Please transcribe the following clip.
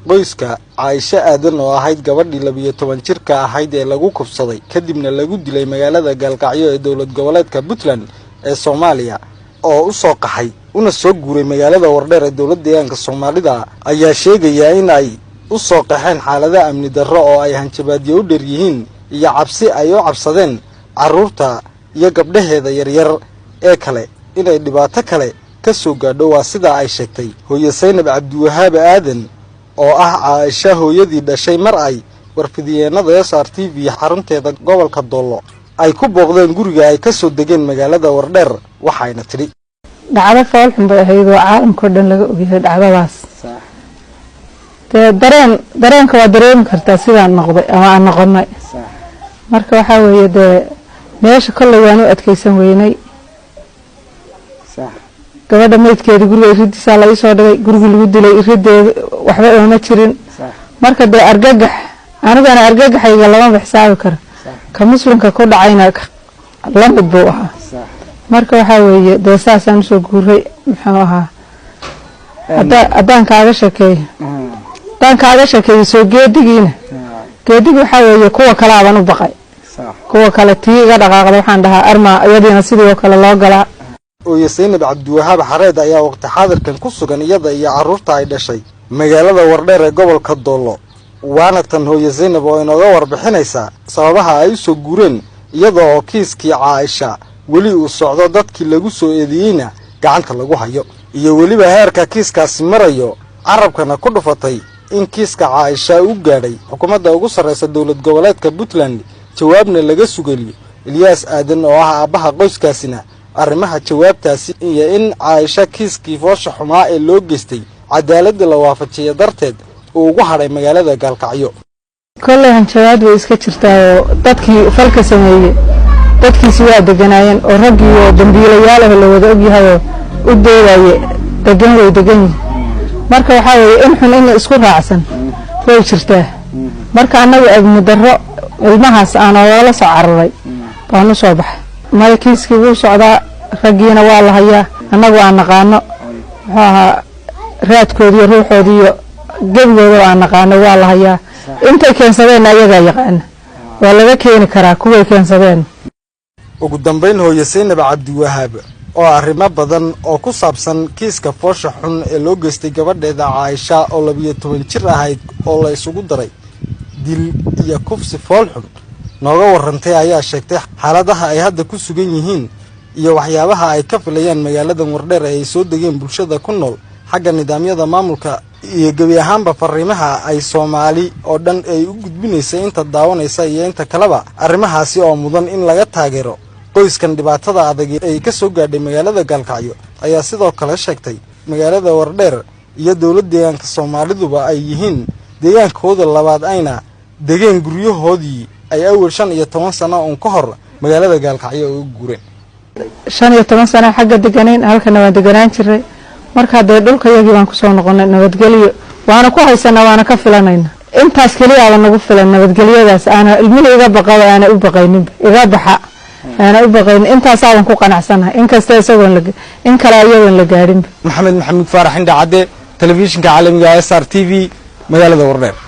qoyska Caaisha Aadan oo ahayd gabadhii 12 jirka ahayd ee lagu kufsaday kadibna lagu dilay magaalada Gaalkacyo ee dawlad goboleedka Puntland ee Soomaaliya oo u soo qaxay una soo guuray magaalada Wardheer ee dawladda deegaanka Soomaalida ayaa sheegaya in ay u soo qaxeen xaalada amni darro oo ay hanjabaadyo u dheer yihiin iyo cabsi ay u cabsadeen carruurta iyo gabdhaheeda yaryar ee kale inay dhibaato kale ka soo gaadho waa sida ay sheegtay hooyo Saynab Cabdiwahaab Aadan oo ah Caaisha hooyadii dhashay mar ay warfidiyeenada SRTV xarunteeda gobolka Doolo ay ku booqdeen guriga ay ka soo degeen magaalada Wardheer waxayna tiri dhacdo fool xun bay ahayd oo caalamka dhan laga ogyahay dhacdadaas dareenka waa dareemi kartaa sidaan noqday ama aan noqonay marka waxa weeye meesha kale waan u adkeysan weynay gabadha meydkeeda guriga iridiisa la soo dhigay guriga lagu dilay irideeda waxba uma jirin marka argagax anigana argagaxayga lama xisaabi karo ka muslimka ku dhacayna la mid buu ahaa marka waxa weeye saasaan soo guuray muxuu ahaa hadaan kaaga sheekeeyo soo geedigiina waxa weeye kuwa kale aan u baqay kuwa kale tiiga dhaqaaqda waxaan dhahaa arma iyadina sidoo kale loo galaa oo Saynab Cabdiwahaab Xareed ayaa waqti xaadirkan ku sugan iyada iyo carruurta ay dhashay magaalada Wardheer ee gobolka Doolo waana tan hooyo Saynab oo inooga warbixinaysa sababaha ay soo guureen iyada oo kiiskii Caaisha wali uu socdo dadkii lagu soo eedeeyna gacanta lagu hayo iyo waliba heerka kiiskaasi marayo carabkana ku dhufatay in kiiska Caaisha uu gaadhay xukuumadda ugu sareysa dawlad goboleedka Puntland jawaabna laga sugaliyo Ilyas Aadan oo ah aabaha qoyskaasina arrimaha jawaabtaasi iyo in Caaisha kiiskii foosha xumaa ee loo geystay cadaalad la waafajiyay darteed uu ugu haray magaalada Gaalkacyo kullihan jawaab way iska jirtaa dadkii falka sameeyay dadkiisi waa deganaayeen oo rag iyo dambiilayaal la wada og yahay u doodayay degan marka waxa weeye in xun in isku raacsan way jirtaa marka anagu ay mudarro ilmahaas aan wala soo cararay baan soo baxay malkiiskii wuu socdaa ragiina waa la hayaa anagu aan naqaano waxa raadkoodii ruuxoodii gabadhooda aan naqaano waa la hayaa inta keensadeen ayaga yaqaan waa laga keeni karaa kuwa keensadeen ugu dambeyn hooyo Saynab Cabdiwahaab oo arrimo badan oo ku saabsan kiiska foosha xun ee loo geystay gabadheeda Caaisha oo 12 jir ahayd oo la isugu daray dil iyo kufsi fool xun nooga warantay ayaa sheegtay xaaladaha ay hadda ku sugan yihiin iyo waxyaabaha ay ka filayaan magaalada Wardheer ay soo degeen bulshada ku nool xagga nidaamyada maamulka iyo gabi ahaanba fariimaha ay Soomaali oo dhan ay u gudbinaysa inta daawanaysa iyo inta kaleba arrimahaasi oo mudan in laga taageero qoyskan dhibaatada adag ay ka soo gaadhay magaalada Gaalkacyo ayaa sidoo kale sheegtay magaalada Wardheer iyo dawladda deegaanka Soomaaliduba ay yihiin deegaankooda labaad ayna degeen guryahoodii ay awal 15 sano oo ka hor magaalada Gaalkacyo u guureen 15 sano xagga deganeen halkana waan deganaan jiray marka dhulka yagii baan ku soo noqonay nabadgelyo waana ku haysanaa waana ka filanayna intaas kaliya aan nagu filan nabadgelyadaas aan ilmihayga baqay aan u baqaynin iga baxa ana u baqayn intaas aan ku qanacsanahay in kasta isagoon in kala ayagoon la gaarin Maxamed Faarax Indha Cadde telefishinka caalamiga SRTV magaalada Wardheer